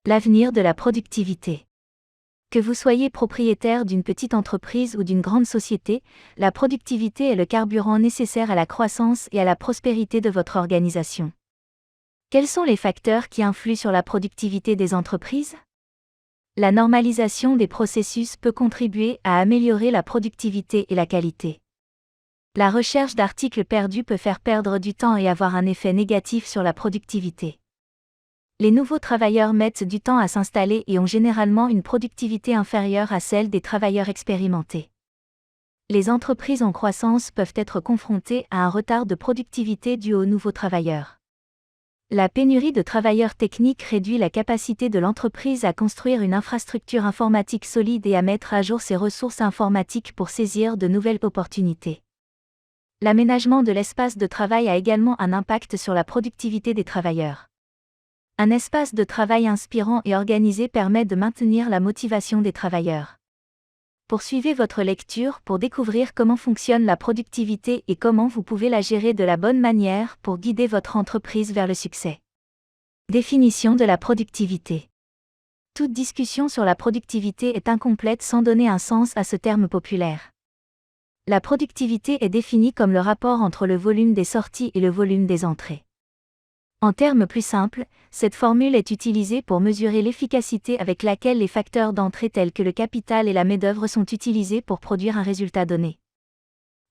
L'avenir de la productivité. Que vous soyez propriétaire d'une petite entreprise ou d'une grande société, la productivité est le carburant nécessaire à la croissance et à la prospérité de votre organisation. Quels sont les facteurs qui influent sur la productivité des entreprises? La normalisation des processus peut contribuer à améliorer la productivité et la qualité. La recherche d'articles perdus peut faire perdre du temps et avoir un effet négatif sur la productivité. Les nouveaux travailleurs mettent du temps à s'installer et ont généralement une productivité inférieure à celle des travailleurs expérimentés. Les entreprises en croissance peuvent être confrontées à un retard de productivité dû aux nouveaux travailleurs. La pénurie de travailleurs techniques réduit la capacité de l'entreprise à construire une infrastructure informatique solide et à mettre à jour ses ressources informatiques pour saisir de nouvelles opportunités. L'aménagement de l'espace de travail a également un impact sur la productivité des travailleurs. Un espace de travail inspirant et organisé permet de maintenir la motivation des travailleurs. Poursuivez votre lecture pour découvrir comment fonctionne la productivité et comment vous pouvez la gérer de la bonne manière pour guider votre entreprise vers le succès. Définition de la productivité. Toute discussion sur la productivité est incomplète sans donner un sens à ce terme populaire. La productivité est définie comme le rapport entre le volume des sorties et le volume des entrées. En termes plus simples, cette formule est utilisée pour mesurer l'efficacité avec laquelle les facteurs d'entrée tels que le capital et la main-d'œuvre sont utilisés pour produire un résultat donné.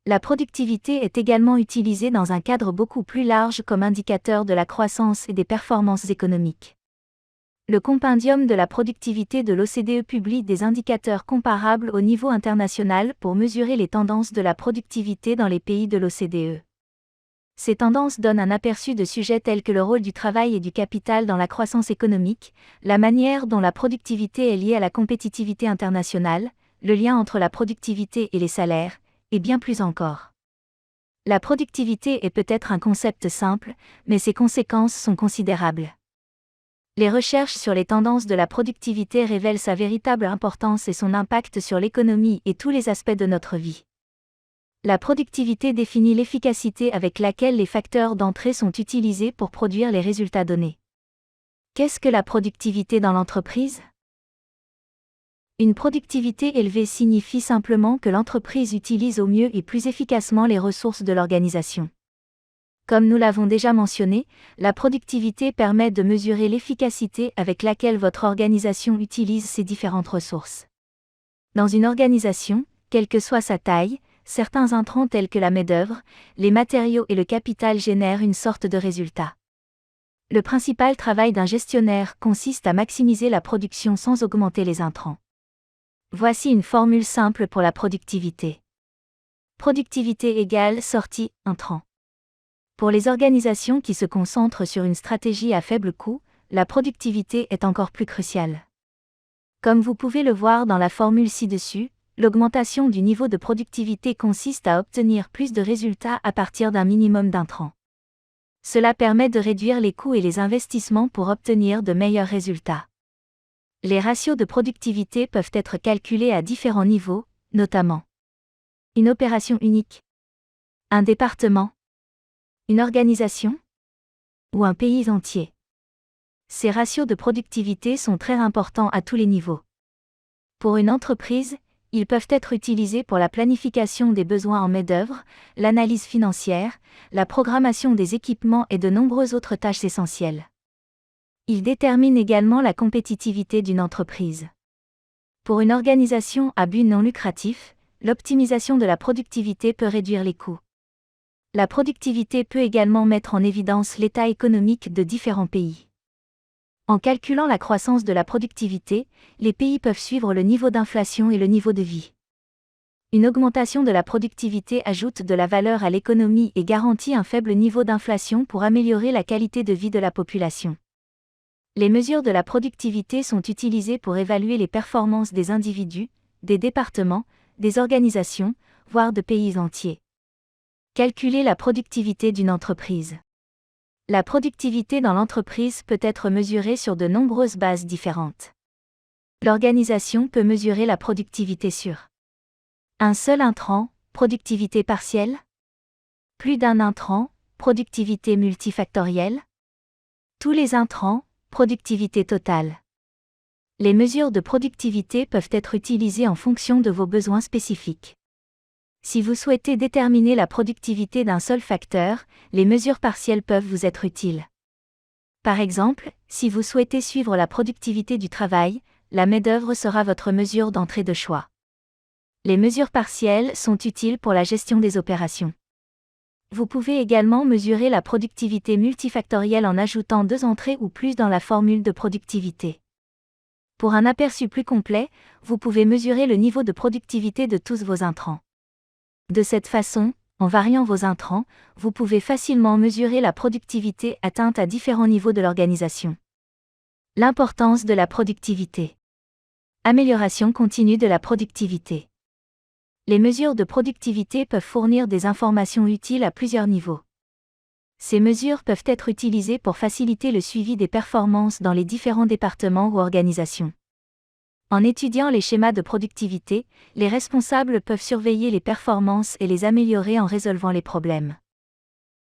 La productivité est également utilisée dans un cadre beaucoup plus large comme indicateur de la croissance et des performances économiques. Le compendium de la productivité de l'OCDE publie des indicateurs comparables au niveau international pour mesurer les tendances de la productivité dans les pays de l'OCDE. Ces tendances donnent un aperçu de sujets tels que le rôle du travail et du capital dans la croissance économique, la manière dont la productivité est liée à la compétitivité internationale, le lien entre la productivité et les salaires, et bien plus encore. La productivité est peut-être un concept simple, mais ses conséquences sont considérables. Les recherches sur les tendances de la productivité révèlent sa véritable importance et son impact sur l'économie et tous les aspects de notre vie. La productivité définit l'efficacité avec laquelle les facteurs d'entrée sont utilisés pour produire les résultats donnés. Qu'est-ce que la productivité dans l'entreprise? Une productivité élevée signifie simplement que l'entreprise utilise au mieux et plus efficacement les ressources de l'organisation. Comme nous l'avons déjà mentionné, la productivité permet de mesurer l'efficacité avec laquelle votre organisation utilise ses différentes ressources. Dans une organisation, quelle que soit sa taille, certains intrants tels que la main-d'œuvre, les matériaux et le capital génèrent une sorte de résultat. Le principal travail d'un gestionnaire consiste à maximiser la production sans augmenter les intrants. Voici une formule simple pour la productivité. Productivité égale sortie, intrants. Pour les organisations qui se concentrent sur une stratégie à faible coût, la productivité est encore plus cruciale. Comme vous pouvez le voir dans la formule ci-dessus, l'augmentation du niveau de productivité consiste à obtenir plus de résultats à partir d'un minimum d'intrants. Cela permet de réduire les coûts et les investissements pour obtenir de meilleurs résultats. Les ratios de productivité peuvent être calculés à différents niveaux, notamment une opération unique, un département, une organisation ou un pays entier. Ces ratios de productivité sont très importants à tous les niveaux. Pour une entreprise, ils peuvent être utilisés pour la planification des besoins en main-d'œuvre, l'analyse financière, la programmation des équipements et de nombreuses autres tâches essentielles. Ils déterminent également la compétitivité d'une entreprise. Pour une organisation à but non lucratif, l'optimisation de la productivité peut réduire les coûts. La productivité peut également mettre en évidence l'état économique de différents pays. En calculant la croissance de la productivité, les pays peuvent suivre le niveau d'inflation et le niveau de vie. Une augmentation de la productivité ajoute de la valeur à l'économie et garantit un faible niveau d'inflation pour améliorer la qualité de vie de la population. Les mesures de la productivité sont utilisées pour évaluer les performances des individus, des départements, des organisations, voire de pays entiers. Calculer la productivité d'une entreprise. La productivité dans l'entreprise peut être mesurée sur de nombreuses bases différentes. L'organisation peut mesurer la productivité sur un seul intrant, productivité partielle. Plus d'un intrant, productivité multifactorielle. Tous les intrants, productivité totale. Les mesures de productivité peuvent être utilisées en fonction de vos besoins spécifiques. Si vous souhaitez déterminer la productivité d'un seul facteur, les mesures partielles peuvent vous être utiles. Par exemple, si vous souhaitez suivre la productivité du travail, la main-d'œuvre sera votre mesure d'entrée de choix. Les mesures partielles sont utiles pour la gestion des opérations. Vous pouvez également mesurer la productivité multifactorielle en ajoutant 2 entrées ou plus dans la formule de productivité. Pour un aperçu plus complet, vous pouvez mesurer le niveau de productivité de tous vos intrants. De cette façon, en variant vos intrants, vous pouvez facilement mesurer la productivité atteinte à différents niveaux de l'organisation. L'importance de la productivité. Amélioration continue de la productivité. Les mesures de productivité peuvent fournir des informations utiles à plusieurs niveaux. Ces mesures peuvent être utilisées pour faciliter le suivi des performances dans les différents départements ou organisations. En étudiant les schémas de productivité, les responsables peuvent surveiller les performances et les améliorer en résolvant les problèmes.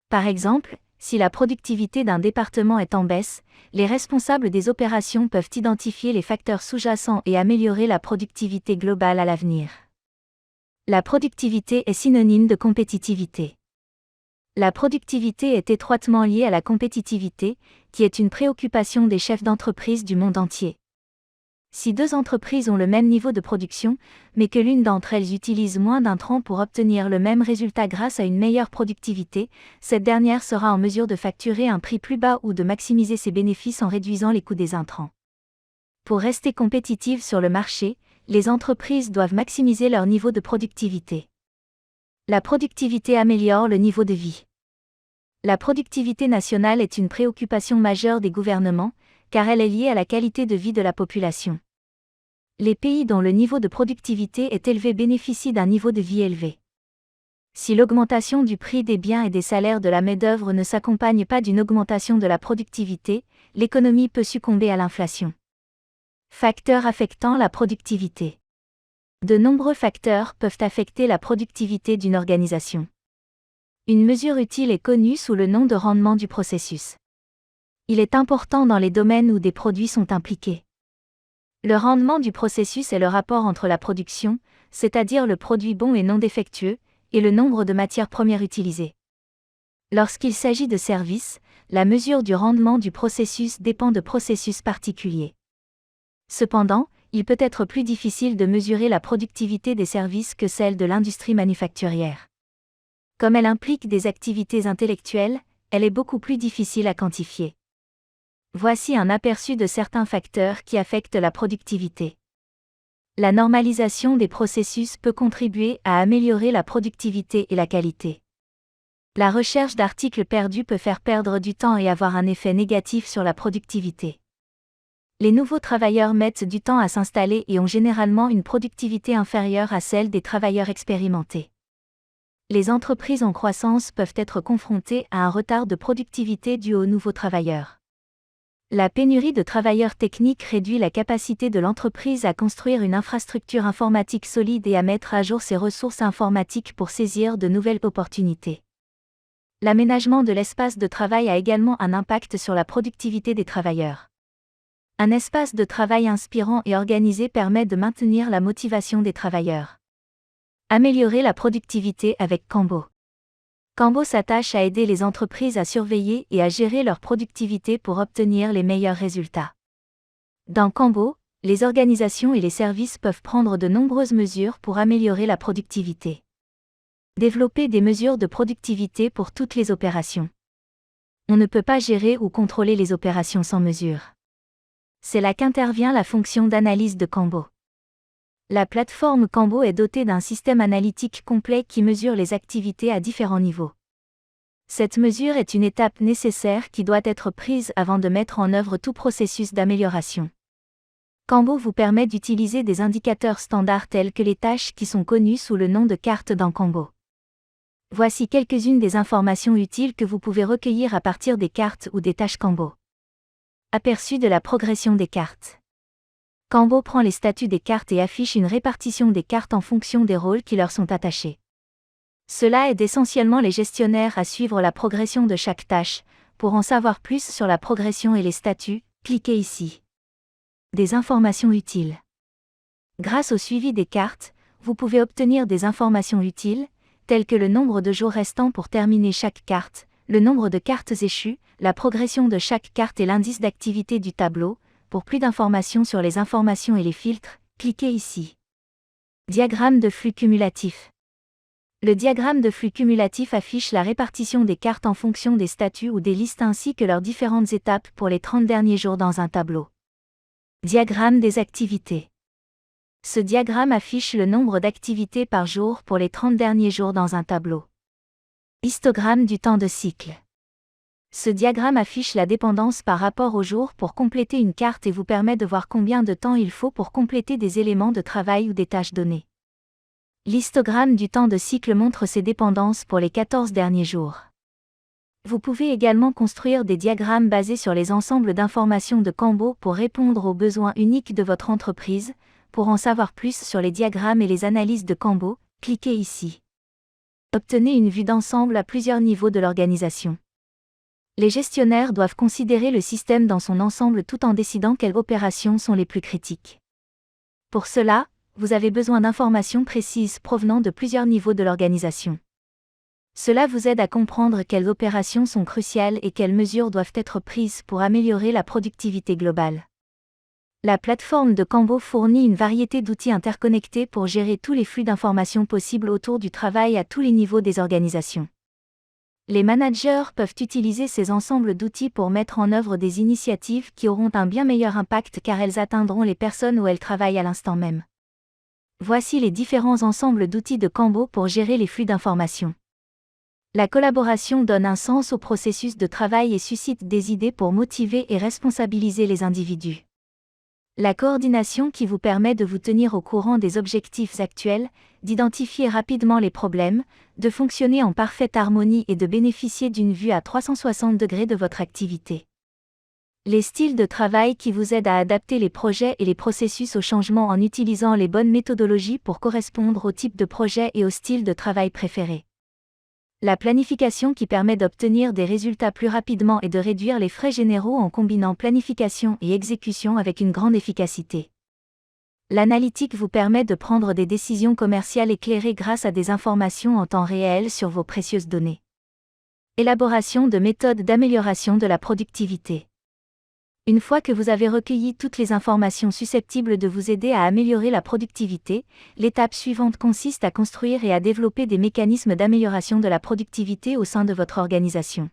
Par exemple, si la productivité d'un département est en baisse, les responsables des opérations peuvent identifier les facteurs sous-jacents et améliorer la productivité globale à l'avenir. La productivité est synonyme de compétitivité. La productivité est étroitement liée à la compétitivité, qui est une préoccupation des chefs d'entreprise du monde entier. Si 2 entreprises ont le même niveau de production, mais que l'une d'entre elles utilise moins d'intrants pour obtenir le même résultat grâce à une meilleure productivité, cette dernière sera en mesure de facturer un prix plus bas ou de maximiser ses bénéfices en réduisant les coûts des intrants. Pour rester compétitives sur le marché, les entreprises doivent maximiser leur niveau de productivité. La productivité améliore le niveau de vie. La productivité nationale est une préoccupation majeure des gouvernements, car elle est liée à la qualité de vie de la population. Les pays dont le niveau de productivité est élevé bénéficient d'un niveau de vie élevé. Si l'augmentation du prix des biens et des salaires de la main-d'œuvre ne s'accompagne pas d'une augmentation de la productivité, l'économie peut succomber à l'inflation. Facteurs affectant la productivité. De nombreux facteurs peuvent affecter la productivité d'une organisation. Une mesure utile est connue sous le nom de rendement du processus. Il est important dans les domaines où des produits sont impliqués. Le rendement du processus est le rapport entre la production, c'est-à-dire le produit bon et non défectueux, et le nombre de matières premières utilisées. Lorsqu'il s'agit de services, la mesure du rendement du processus dépend de processus particuliers. Cependant, il peut être plus difficile de mesurer la productivité des services que celle de l'industrie manufacturière. Comme elle implique des activités intellectuelles, elle est beaucoup plus difficile à quantifier. Voici un aperçu de certains facteurs qui affectent la productivité. La normalisation des processus peut contribuer à améliorer la productivité et la qualité. La recherche d'articles perdus peut faire perdre du temps et avoir un effet négatif sur la productivité. Les nouveaux travailleurs mettent du temps à s'installer et ont généralement une productivité inférieure à celle des travailleurs expérimentés. Les entreprises en croissance peuvent être confrontées à un retard de productivité dû aux nouveaux travailleurs. La pénurie de travailleurs techniques réduit la capacité de l'entreprise à construire une infrastructure informatique solide et à mettre à jour ses ressources informatiques pour saisir de nouvelles opportunités. L'aménagement de l'espace de travail a également un impact sur la productivité des travailleurs. Un espace de travail inspirant et organisé permet de maintenir la motivation des travailleurs. Améliorer la productivité avec Kanbo. Kanbo s'attache à aider les entreprises à surveiller et à gérer leur productivité pour obtenir les meilleurs résultats. Dans Kanbo, les organisations et les services peuvent prendre de nombreuses mesures pour améliorer la productivité. Développer des mesures de productivité pour toutes les opérations. On ne peut pas gérer ou contrôler les opérations sans mesure. C'est là qu'intervient la fonction d'analyse de Kanbo. La plateforme Kanbo est dotée d'un système analytique complet qui mesure les activités à différents niveaux. Cette mesure est une étape nécessaire qui doit être prise avant de mettre en œuvre tout processus d'amélioration. Kanbo vous permet d'utiliser des indicateurs standards tels que les tâches qui sont connues sous le nom de cartes dans Kanbo. Voici quelques-unes des informations utiles que vous pouvez recueillir à partir des cartes ou des tâches Kanbo. Aperçu de la progression des cartes. Kanbo prend les statuts des cartes et affiche une répartition des cartes en fonction des rôles qui leur sont attachés. Cela aide essentiellement les gestionnaires à suivre la progression de chaque tâche. Pour en savoir plus sur la progression et les statuts, cliquez ici. Des informations utiles. Grâce au suivi des cartes, vous pouvez obtenir des informations utiles, telles que le nombre de jours restants pour terminer chaque carte, le nombre de cartes échues, la progression de chaque carte et l'indice d'activité du tableau. Pour plus d'informations sur les informations et les filtres, cliquez ici. Diagramme de flux cumulatif. Le diagramme de flux cumulatif affiche la répartition des cartes en fonction des statuts ou des listes ainsi que leurs différentes étapes pour les 30 derniers jours dans un tableau. Diagramme des activités. Ce diagramme affiche le nombre d'activités par jour pour les 30 derniers jours dans un tableau. Histogramme du temps de cycle. Ce diagramme affiche la dépendance par rapport au jour pour compléter une carte et vous permet de voir combien de temps il faut pour compléter des éléments de travail ou des tâches données. L'histogramme du temps de cycle montre ces dépendances pour les 14 derniers jours. Vous pouvez également construire des diagrammes basés sur les ensembles d'informations de Kanbo pour répondre aux besoins uniques de votre entreprise. Pour en savoir plus sur les diagrammes et les analyses de Kanbo, cliquez ici. Obtenez une vue d'ensemble à plusieurs niveaux de l'organisation. Les gestionnaires doivent considérer le système dans son ensemble tout en décidant quelles opérations sont les plus critiques. Pour cela, vous avez besoin d'informations précises provenant de plusieurs niveaux de l'organisation. Cela vous aide à comprendre quelles opérations sont cruciales et quelles mesures doivent être prises pour améliorer la productivité globale. La plateforme de Kanbo fournit une variété d'outils interconnectés pour gérer tous les flux d'informations possibles autour du travail à tous les niveaux des organisations. Les managers peuvent utiliser ces ensembles d'outils pour mettre en œuvre des initiatives qui auront un bien meilleur impact car elles atteindront les personnes où elles travaillent à l'instant même. Voici les différents ensembles d'outils de Kanbo pour gérer les flux d'informations. La collaboration donne un sens au processus de travail et suscite des idées pour motiver et responsabiliser les individus. La coordination qui vous permet de vous tenir au courant des objectifs actuels, d'identifier rapidement les problèmes, de fonctionner en parfaite harmonie et de bénéficier d'une vue à 360 degrés de votre activité. Les styles de travail qui vous aident à adapter les projets et les processus aux changements en utilisant les bonnes méthodologies pour correspondre au type de projet et au style de travail préféré. La planification qui permet d'obtenir des résultats plus rapidement et de réduire les frais généraux en combinant planification et exécution avec une grande efficacité. L'analytique vous permet de prendre des décisions commerciales éclairées grâce à des informations en temps réel sur vos précieuses données. Élaboration de méthodes d'amélioration de la productivité. Une fois que vous avez recueilli toutes les informations susceptibles de vous aider à améliorer la productivité, l'étape suivante consiste à construire et à développer des mécanismes d'amélioration de la productivité au sein de votre organisation.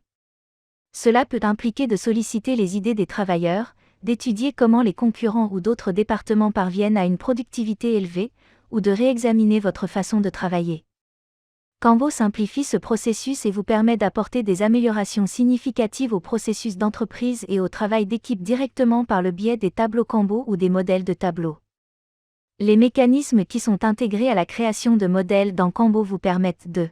Cela peut impliquer de solliciter les idées des travailleurs, d'étudier comment les concurrents ou d'autres départements parviennent à une productivité élevée, ou de réexaminer votre façon de travailler. Kanbo simplifie ce processus et vous permet d'apporter des améliorations significatives au processus d'entreprise et au travail d'équipe directement par le biais des tableaux Kanbo ou des modèles de tableaux. Les mécanismes qui sont intégrés à la création de modèles dans Kanbo vous permettent de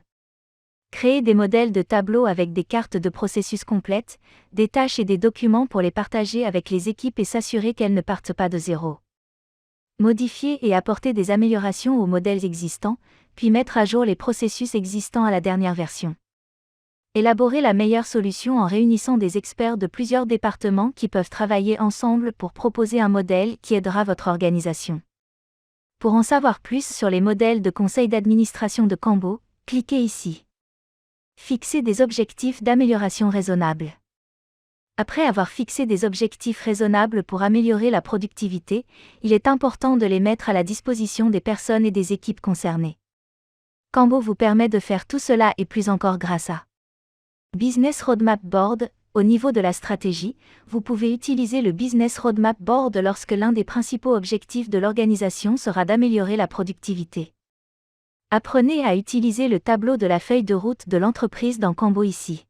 créer des modèles de tableaux avec des cartes de processus complètes, des tâches et des documents pour les partager avec les équipes et s'assurer qu'elles ne partent pas de zéro. Modifier et apporter des améliorations aux modèles existants, puis mettre à jour les processus existants à la dernière version. Élaborer la meilleure solution en réunissant des experts de plusieurs départements qui peuvent travailler ensemble pour proposer un modèle qui aidera votre organisation. Pour en savoir plus sur les modèles de conseil d'administration de Kanbo, cliquez ici. Fixer des objectifs d'amélioration raisonnables. Après avoir fixé des objectifs raisonnables pour améliorer la productivité, il est important de les mettre à la disposition des personnes et des équipes concernées. Kanbo vous permet de faire tout cela et plus encore grâce à Business Roadmap Board. Au niveau de la stratégie, vous pouvez utiliser le Business Roadmap Board lorsque l'un des principaux objectifs de l'organisation sera d'améliorer la productivité. Apprenez à utiliser le tableau de la feuille de route de l'entreprise dans Kanbo ici.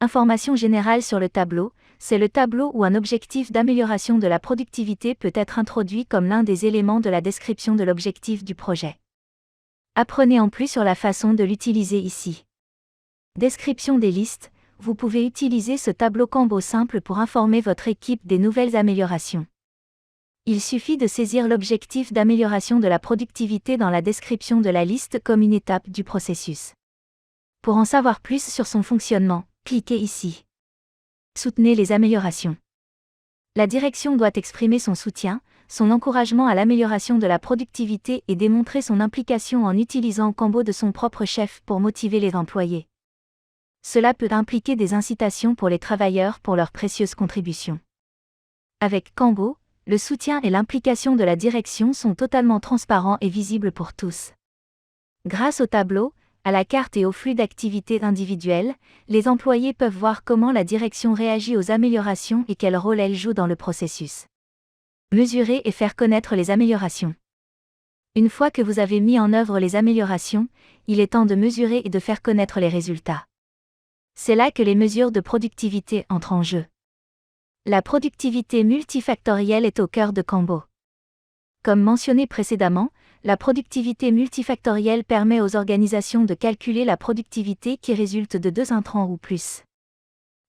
Information générale sur le tableau, c'est le tableau où un objectif d'amélioration de la productivité peut être introduit comme l'un des éléments de la description de l'objectif du projet. Apprenez en plus sur la façon de l'utiliser ici. Description des listes, vous pouvez utiliser ce tableau Kanbo simple pour informer votre équipe des nouvelles améliorations. Il suffit de saisir l'objectif d'amélioration de la productivité dans la description de la liste comme une étape du processus. Pour en savoir plus sur son fonctionnement, cliquez ici. Soutenez les améliorations. La direction doit exprimer son soutien, son encouragement à l'amélioration de la productivité et démontrer son implication en utilisant Kanbo de son propre chef pour motiver les employés. Cela peut impliquer des incitations pour les travailleurs pour leurs précieuses contributions. Avec Kanbo, le soutien et l'implication de la direction sont totalement transparents et visibles pour tous. Grâce au tableau, à la carte et au flux d'activités individuelles, les employés peuvent voir comment la direction réagit aux améliorations et quel rôle elle joue dans le processus. Mesurer et faire connaître les améliorations. Une fois que vous avez mis en œuvre les améliorations, il est temps de mesurer et de faire connaître les résultats. C'est là que les mesures de productivité entrent en jeu. La productivité multifactorielle est au cœur de Kanbo. Comme mentionné précédemment, la productivité multifactorielle permet aux organisations de calculer la productivité qui résulte de 2 intrants ou plus.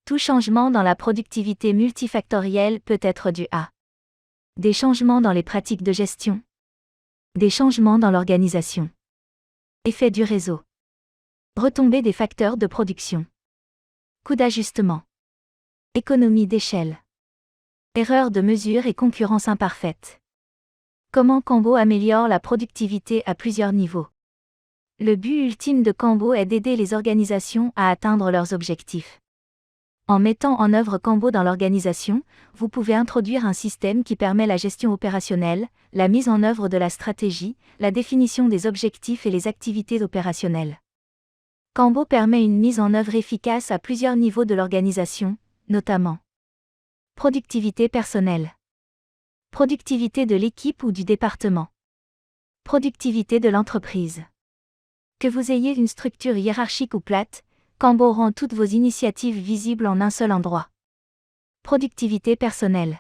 Tout changement dans la productivité multifactorielle peut être dû à des changements dans les pratiques de gestion, des changements dans l'organisation, effet du réseau, retombées des facteurs de production, coût d'ajustement, économie d'échelle, erreurs de mesure et concurrence imparfaite. Comment Kanbo améliore la productivité à plusieurs niveaux? Le but ultime de Kanbo est d'aider les organisations à atteindre leurs objectifs. En mettant en œuvre Kanbo dans l'organisation, vous pouvez introduire un système qui permet la gestion opérationnelle, la mise en œuvre de la stratégie, la définition des objectifs et les activités opérationnelles. Kanbo permet une mise en œuvre efficace à plusieurs niveaux de l'organisation, notamment productivité personnelle, productivité de l'équipe ou du département, productivité de l'entreprise. Que vous ayez une structure hiérarchique ou plate, Kanbo rend toutes vos initiatives visibles en un seul endroit. Productivité personnelle.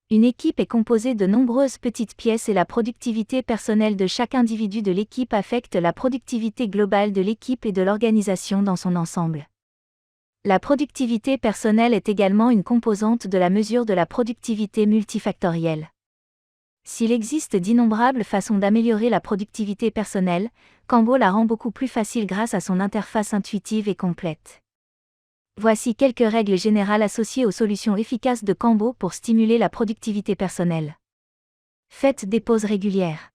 Une équipe est composée de nombreuses petites pièces et la productivité personnelle de chaque individu de l'équipe affecte la productivité globale de l'équipe et de l'organisation dans son ensemble. La productivité personnelle est également une composante de la mesure de la productivité multifactorielle. S'il existe d'innombrables façons d'améliorer la productivité personnelle, Kanbo la rend beaucoup plus facile grâce à son interface intuitive et complète. Voici quelques règles générales associées aux solutions efficaces de Kanbo pour stimuler la productivité personnelle. Faites des pauses régulières.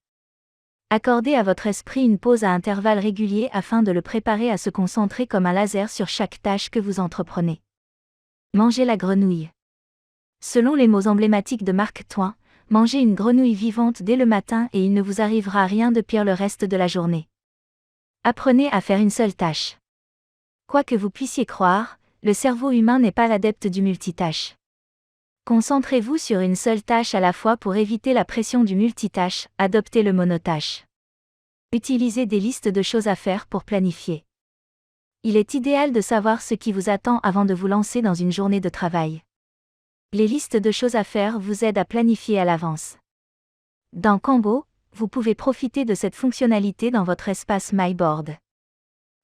Accordez à votre esprit une pause à intervalles réguliers afin de le préparer à se concentrer comme un laser sur chaque tâche que vous entreprenez. Mangez la grenouille. Selon les mots emblématiques de Mark Twain, mangez une grenouille vivante dès le matin et il ne vous arrivera rien de pire le reste de la journée. Apprenez à faire une seule tâche. Quoi que vous puissiez croire, le cerveau humain n'est pas l'adepte du multitâche. Concentrez-vous sur une seule tâche à la fois pour éviter la pression du multitâche, adoptez le monotâche. Utilisez des listes de choses à faire pour planifier. Il est idéal de savoir ce qui vous attend avant de vous lancer dans une journée de travail. Les listes de choses à faire vous aident à planifier à l'avance. Dans Kanbo, vous pouvez profiter de cette fonctionnalité dans votre espace MyBoard.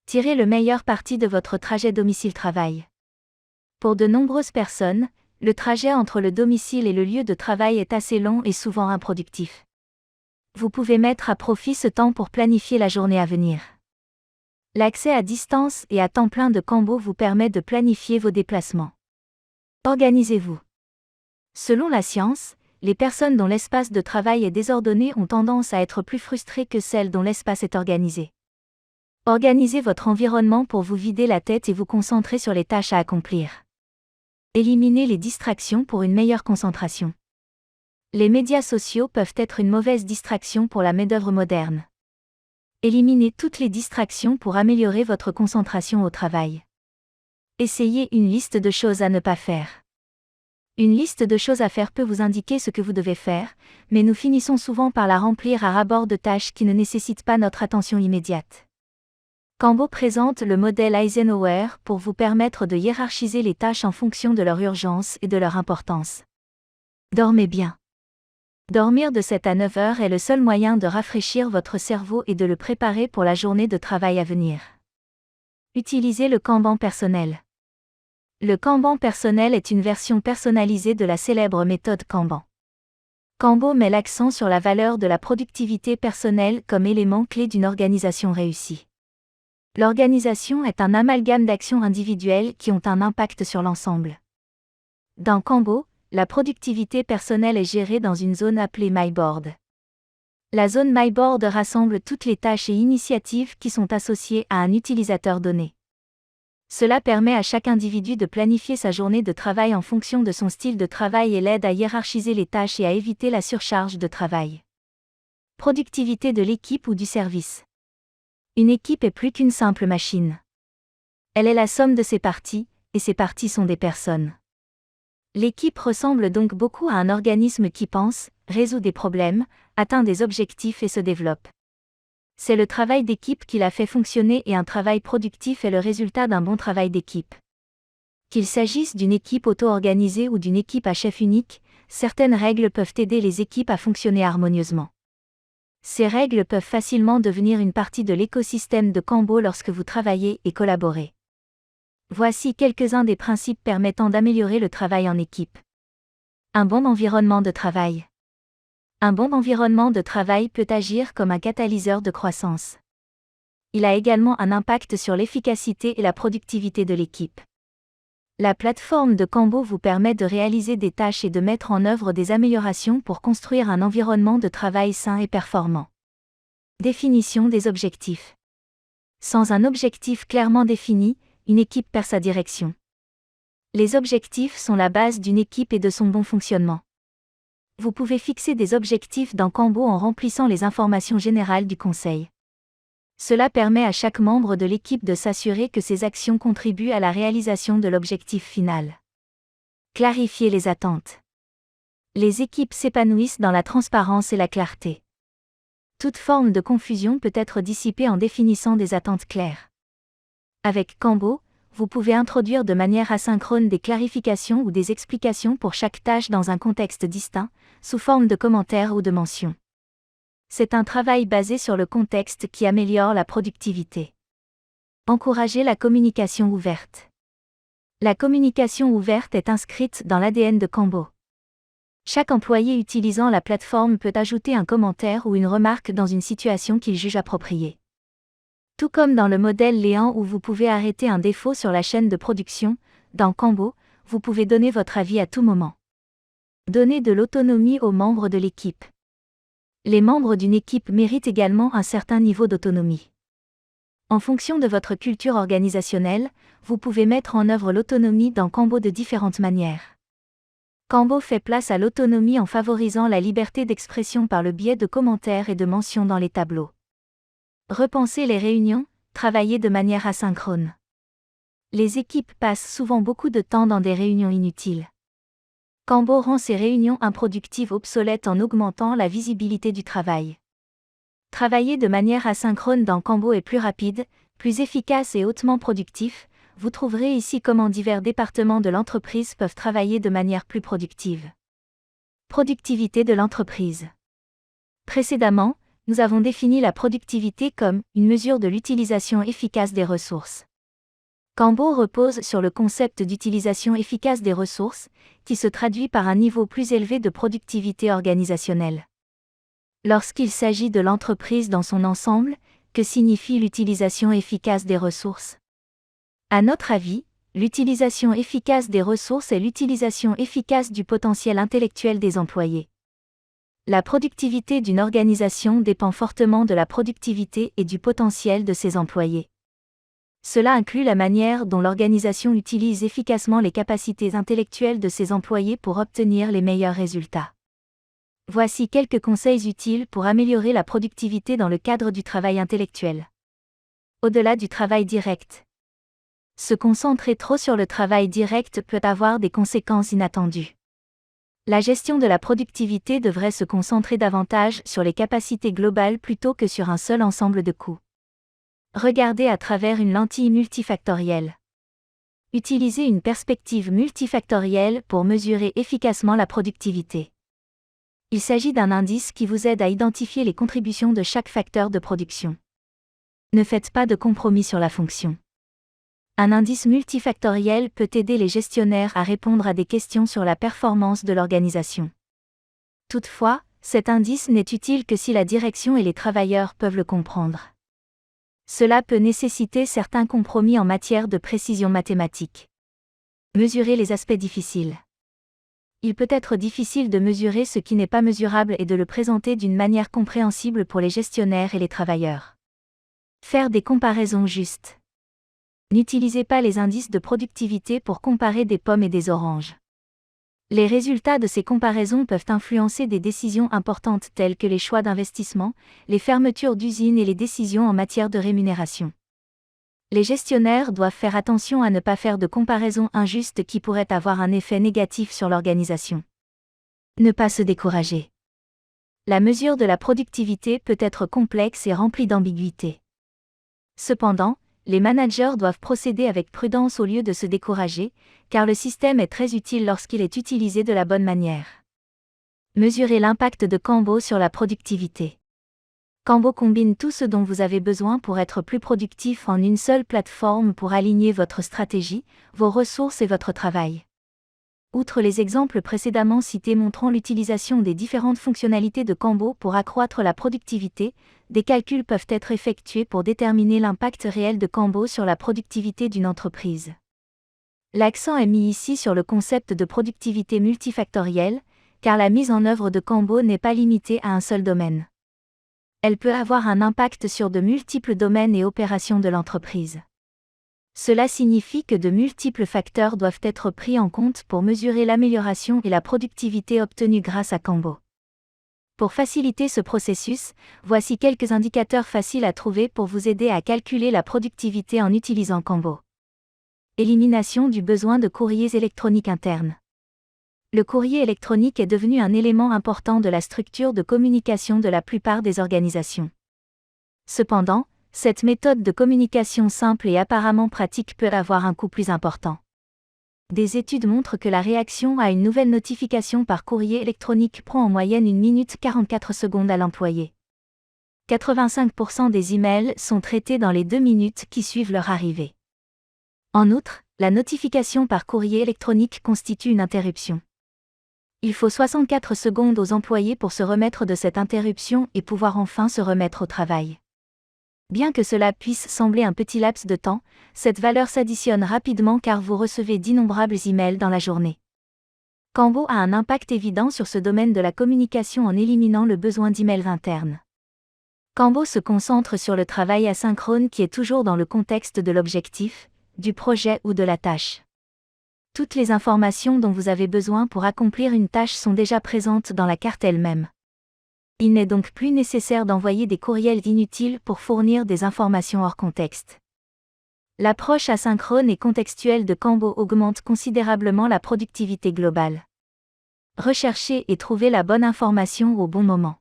Tirez le meilleur parti de votre trajet domicile-travail. Pour de nombreuses personnes, le trajet entre le domicile et le lieu de travail est assez long et souvent improductif. Vous pouvez mettre à profit ce temps pour planifier la journée à venir. L'accès à distance et à temps plein de Kanbo vous permet de planifier vos déplacements. Organisez-vous. Selon la science, les personnes dont l'espace de travail est désordonné ont tendance à être plus frustrées que celles dont l'espace est organisé. Organisez votre environnement pour vous vider la tête et vous concentrer sur les tâches à accomplir. Éliminez les distractions pour une meilleure concentration. Les médias sociaux peuvent être une mauvaise distraction pour la main-d'œuvre moderne. Éliminez toutes les distractions pour améliorer votre concentration au travail. Essayez une liste de choses à ne pas faire. Une liste de choses à faire peut vous indiquer ce que vous devez faire, mais nous finissons souvent par la remplir à ras-bord de tâches qui ne nécessitent pas notre attention immédiate. Kanbo présente le modèle Eisenhower pour vous permettre de hiérarchiser les tâches en fonction de leur urgence et de leur importance. Dormez bien. Dormir de 7 à 9 heures est le seul moyen de rafraîchir votre cerveau et de le préparer pour la journée de travail à venir. Utilisez le Kanban personnel. Le Kanban personnel est une version personnalisée de la célèbre méthode Kanban. Kanbo met l'accent sur la valeur de la productivité personnelle comme élément clé d'une organisation réussie. L'organisation est un amalgame d'actions individuelles qui ont un impact sur l'ensemble. Dans Kanbo, La productivité personnelle est gérée dans une zone appelée MyBoard. La zone MyBoard rassemble toutes les tâches et initiatives qui sont associées à un utilisateur donné. Cela permet à chaque individu de planifier sa journée de travail en fonction de son style de travail et l'aide à hiérarchiser les tâches et à éviter la surcharge de travail. Productivité de l'équipe ou du service. Une équipe est plus qu'une simple machine. Elle est la somme de ses parties, et ces parties sont des personnes. L'équipe ressemble donc beaucoup à un organisme qui pense, résout des problèmes, atteint des objectifs et se développe. C'est le travail d'équipe qui la fait fonctionner et un travail productif est le résultat d'un bon travail d'équipe. Qu'il s'agisse d'une équipe auto-organisée ou d'une équipe à chef unique, certaines règles peuvent aider les équipes à fonctionner harmonieusement. Ces règles peuvent facilement devenir une partie de l'écosystème de Kanbo lorsque vous travaillez et collaborez. Voici quelques-uns des principes permettant d'améliorer le travail en équipe. Un bon environnement de travail. Un bon environnement de travail peut agir comme un catalyseur de croissance. Il a également un impact sur l'efficacité et la productivité de l'équipe. La plateforme de Kanbo vous permet de réaliser des tâches et de mettre en œuvre des améliorations pour construire un environnement de travail sain et performant. Définition des objectifs. Sans un objectif clairement défini, une équipe perd sa direction. Les objectifs sont la base d'une équipe et de son bon fonctionnement. Vous pouvez fixer des objectifs dans Kanbo en remplissant les informations générales du conseil. Cela permet à chaque membre de l'équipe de s'assurer que ses actions contribuent à la réalisation de l'objectif final. Clarifier les attentes. Les équipes s'épanouissent dans la transparence et la clarté. Toute forme de confusion peut être dissipée en définissant des attentes claires. Avec Kanbo, vous pouvez introduire de manière asynchrone des clarifications ou des explications pour chaque tâche dans un contexte distinct, sous forme de commentaires ou de mentions. C'est un travail basé sur le contexte qui améliore la productivité. Encourager la communication ouverte. La communication ouverte est inscrite dans l'ADN de Kanbo. Chaque employé utilisant la plateforme peut ajouter un commentaire ou une remarque dans une situation qu'il juge appropriée. Tout comme dans le modèle Léan où vous pouvez arrêter un défaut sur la chaîne de production, dans Kanbo, vous pouvez donner votre avis à tout moment. Donner de l'autonomie aux membres de l'équipe. Les membres d'une équipe méritent également un certain niveau d'autonomie. En fonction de votre culture organisationnelle, vous pouvez mettre en œuvre l'autonomie dans Kanbo de différentes manières. Kanbo fait place à l'autonomie en favorisant la liberté d'expression par le biais de commentaires et de mentions dans les tableaux. Repenser les réunions, travailler de manière asynchrone. Les équipes passent souvent beaucoup de temps dans des réunions inutiles. Kanbo rend ces réunions improductives obsolètes en augmentant la visibilité du travail. Travailler de manière asynchrone dans Kanbo est plus rapide, plus efficace et hautement productif. Vous trouverez ici comment divers départements de l'entreprise peuvent travailler de manière plus productive. Productivité de l'entreprise. Précédemment, nous avons défini la productivité comme une mesure de l'utilisation efficace des ressources. Kanbo repose sur le concept d'utilisation efficace des ressources, qui se traduit par un niveau plus élevé de productivité organisationnelle. Lorsqu'il s'agit de l'entreprise dans son ensemble, que signifie l'utilisation efficace des ressources ? À notre avis, l'utilisation efficace des ressources est l'utilisation efficace du potentiel intellectuel des employés. La productivité d'une organisation dépend fortement de la productivité et du potentiel de ses employés. Cela inclut la manière dont l'organisation utilise efficacement les capacités intellectuelles de ses employés pour obtenir les meilleurs résultats. Voici quelques conseils utiles pour améliorer la productivité dans le cadre du travail intellectuel. Au-delà du travail direct. Se concentrer trop sur le travail direct peut avoir des conséquences inattendues. La gestion de la productivité devrait se concentrer davantage sur les capacités globales plutôt que sur un seul ensemble de coûts. Regardez à travers une lentille multifactorielle. Utilisez une perspective multifactorielle pour mesurer efficacement la productivité. Il s'agit d'un indice qui vous aide à identifier les contributions de chaque facteur de production. Ne faites pas de compromis sur la fonction. Un indice multifactoriel peut aider les gestionnaires à répondre à des questions sur la performance de l'organisation. Toutefois, cet indice n'est utile que si la direction et les travailleurs peuvent le comprendre. Cela peut nécessiter certains compromis en matière de précision mathématique. Mesurer les aspects difficiles. il peut être difficile de mesurer ce qui n'est pas mesurable et de le présenter d'une manière compréhensible pour les gestionnaires et les travailleurs. Faire des comparaisons justes. N'utilisez pas les indices de productivité pour comparer des pommes et des oranges. Les résultats de ces comparaisons peuvent influencer des décisions importantes telles que les choix d'investissement, les fermetures d'usines et les décisions en matière de rémunération. Les gestionnaires doivent faire attention à ne pas faire de comparaisons injustes qui pourraient avoir un effet négatif sur l'organisation. Ne pas se décourager. La mesure de la productivité peut être complexe et remplie d'ambiguïté. Cependant, les managers doivent procéder avec prudence au lieu de se décourager, car le système est très utile lorsqu'il est utilisé de la bonne manière. Mesurez l'impact de Kanbo sur la productivité. Kanbo combine tout ce dont vous avez besoin pour être plus productif en une seule plateforme pour aligner votre stratégie, vos ressources et votre travail. Outre les exemples précédemment cités montrant l'utilisation des différentes fonctionnalités de Kanbo pour accroître la productivité, des calculs peuvent être effectués pour déterminer l'impact réel de Kanbo sur la productivité d'une entreprise. L'accent est mis ici sur le concept de productivité multifactorielle, car la mise en œuvre de Kanbo n'est pas limitée à un seul domaine. Elle peut avoir un impact sur de multiples domaines et opérations de l'entreprise. Cela signifie que de multiples facteurs doivent être pris en compte pour mesurer l'amélioration et la productivité obtenue grâce à Kanbo. Pour faciliter ce processus, voici quelques indicateurs faciles à trouver pour vous aider à calculer la productivité en utilisant Kanbo. Élimination du besoin de courriers électroniques internes. Le courrier électronique est devenu un élément important de la structure de communication de la plupart des organisations. Cependant, cette méthode de communication simple et apparemment pratique peut avoir un coût plus important. Des études montrent que la réaction à une nouvelle notification par courrier électronique prend en moyenne 1 minute 44 secondes à l'employé. 85% des emails sont traités dans les 2 minutes qui suivent leur arrivée. En outre, la notification par courrier électronique constitue une interruption. Il faut 64 secondes aux employés pour se remettre de cette interruption et pouvoir enfin se remettre au travail. Bien que cela puisse sembler un petit laps de temps, cette valeur s'additionne rapidement car vous recevez d'innombrables emails dans la journée. Kanbo a un impact évident sur ce domaine de la communication en éliminant le besoin d'emails internes. Kanbo se concentre sur le travail asynchrone qui est toujours dans le contexte de l'objectif, du projet ou de la tâche. Toutes les informations dont vous avez besoin pour accomplir une tâche sont déjà présentes dans la carte elle-même. Il n'est donc plus nécessaire d'envoyer des courriels inutiles pour fournir des informations hors contexte. L'approche asynchrone et contextuelle de Kanbo augmente considérablement la productivité globale. Rechercher et trouver la bonne information au bon moment.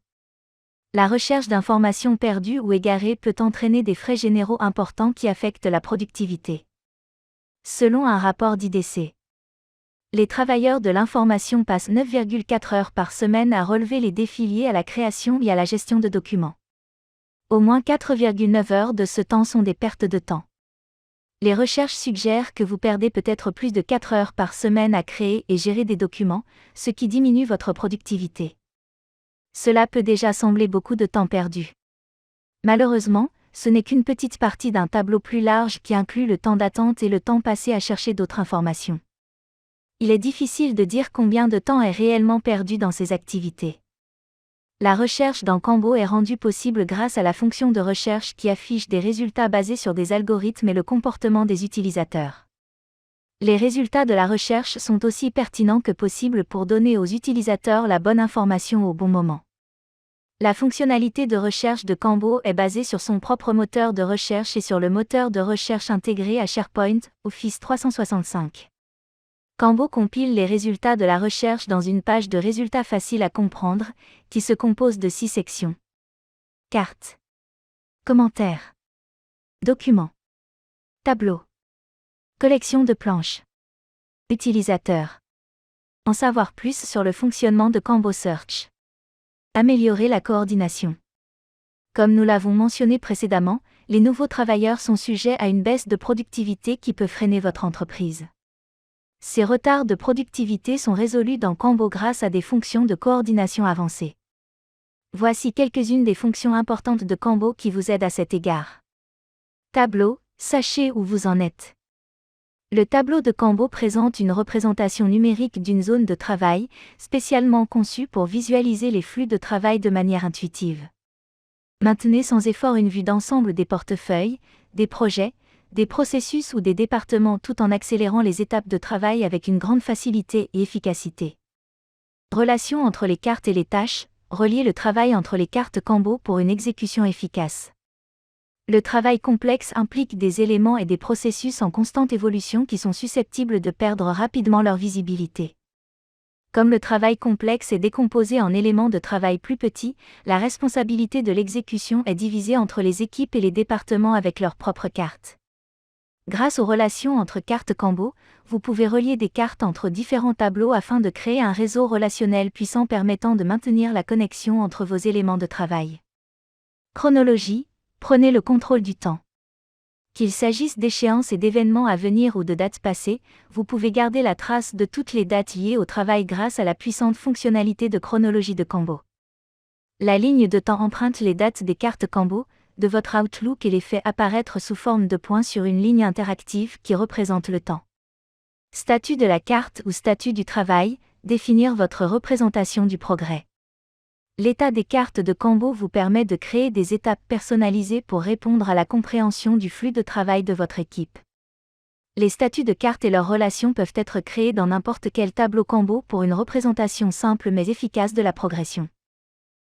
La recherche d'informations perdues ou égarées peut entraîner des frais généraux importants qui affectent la productivité. Selon un rapport d'IDC, les travailleurs de l'information passent 9,4 heures par semaine à relever les défis liés à la création et à la gestion de documents. Au moins 4,9 heures de ce temps sont des pertes de temps. Les recherches suggèrent que vous perdez peut-être plus de 4 heures par semaine à créer et gérer des documents, ce qui diminue votre productivité. Cela peut déjà sembler beaucoup de temps perdu. Malheureusement, ce n'est qu'une petite partie d'un tableau plus large qui inclut le temps d'attente et le temps passé à chercher d'autres informations. Il est difficile de dire combien de temps est réellement perdu dans ces activités. La recherche dans Kanbo est rendue possible grâce à la fonction de recherche qui affiche des résultats basés sur des algorithmes et le comportement des utilisateurs. Les résultats de la recherche sont aussi pertinents que possible pour donner aux utilisateurs la bonne information au bon moment. La fonctionnalité de recherche de Kanbo est basée sur son propre moteur de recherche et sur le moteur de recherche intégré à SharePoint, Office 365. Kanbo compile les résultats de la recherche dans une page de résultats facile à comprendre, qui se compose de 6 sections. Carte. Commentaires. Documents. Tableau. Collection de planches. Utilisateur. En savoir plus sur le fonctionnement de Kanbo Search. Améliorer la coordination. Comme nous l'avons mentionné précédemment, les nouveaux travailleurs sont sujets à une baisse de productivité qui peut freiner votre entreprise. Ces retards de productivité sont résolus dans Kanbo grâce à des fonctions de coordination avancées. Voici quelques-unes des fonctions importantes de Kanbo qui vous aident à cet égard. Tableau, sachez où vous en êtes. Le tableau de Kanbo présente une représentation numérique d'une zone de travail, spécialement conçue pour visualiser les flux de travail de manière intuitive. Maintenez sans effort une vue d'ensemble des portefeuilles, des projets, des processus ou des départements tout en accélérant les étapes de travail avec une grande facilité et efficacité. Relation entre les cartes et les tâches, reliez le travail entre les cartes Kanbo pour une exécution efficace. Le travail complexe implique des éléments et des processus en constante évolution qui sont susceptibles de perdre rapidement leur visibilité. Comme le travail complexe est décomposé en éléments de travail plus petits, la responsabilité de l'exécution est divisée entre les équipes et les départements avec leurs propres cartes. Grâce aux relations entre cartes Kanbo, vous pouvez relier des cartes entre différents tableaux afin de créer un réseau relationnel puissant permettant de maintenir la connexion entre vos éléments de travail. Chronologie. Prenez le contrôle du temps. Qu'il s'agisse d'échéances et d'événements à venir ou de dates passées, vous pouvez garder la trace de toutes les dates liées au travail grâce à la puissante fonctionnalité de chronologie de Kanbo. La ligne de temps emprunte les dates des cartes Kanbo, de votre Outlook et les fait apparaître sous forme de points sur une ligne interactive qui représente le temps. Statut de la carte ou statut du travail, définir votre représentation du progrès. L'état des cartes de Kanbo vous permet de créer des étapes personnalisées pour répondre à la compréhension du flux de travail de votre équipe. Les statuts de cartes et leurs relations peuvent être créés dans n'importe quel tableau Kanbo pour une représentation simple mais efficace de la progression.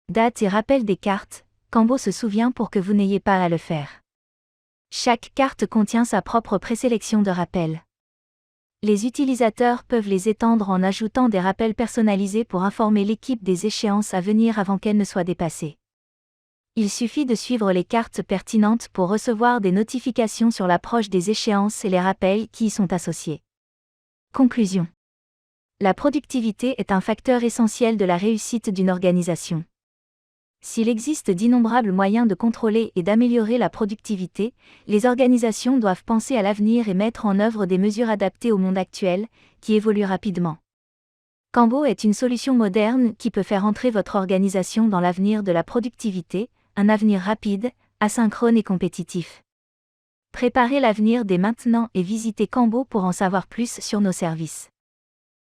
Date et rappel des cartes, Kanbo se souvient pour que vous n'ayez pas à le faire. Chaque carte contient sa propre présélection de rappels. Les utilisateurs peuvent les étendre en ajoutant des rappels personnalisés pour informer l'équipe des échéances à venir avant qu'elles ne soient dépassées. Il suffit de suivre les cartes pertinentes pour recevoir des notifications sur l'approche des échéances et les rappels qui y sont associés. Conclusion. La productivité est un facteur essentiel de la réussite d'une organisation. S'il existe d'innombrables moyens de contrôler et d'améliorer la productivité, les organisations doivent penser à l'avenir et mettre en œuvre des mesures adaptées au monde actuel, qui évolue rapidement. Kanbo est une solution moderne qui peut faire entrer votre organisation dans l'avenir de la productivité, un avenir rapide, asynchrone et compétitif. Préparez l'avenir dès maintenant et visitez Kanbo pour en savoir plus sur nos services.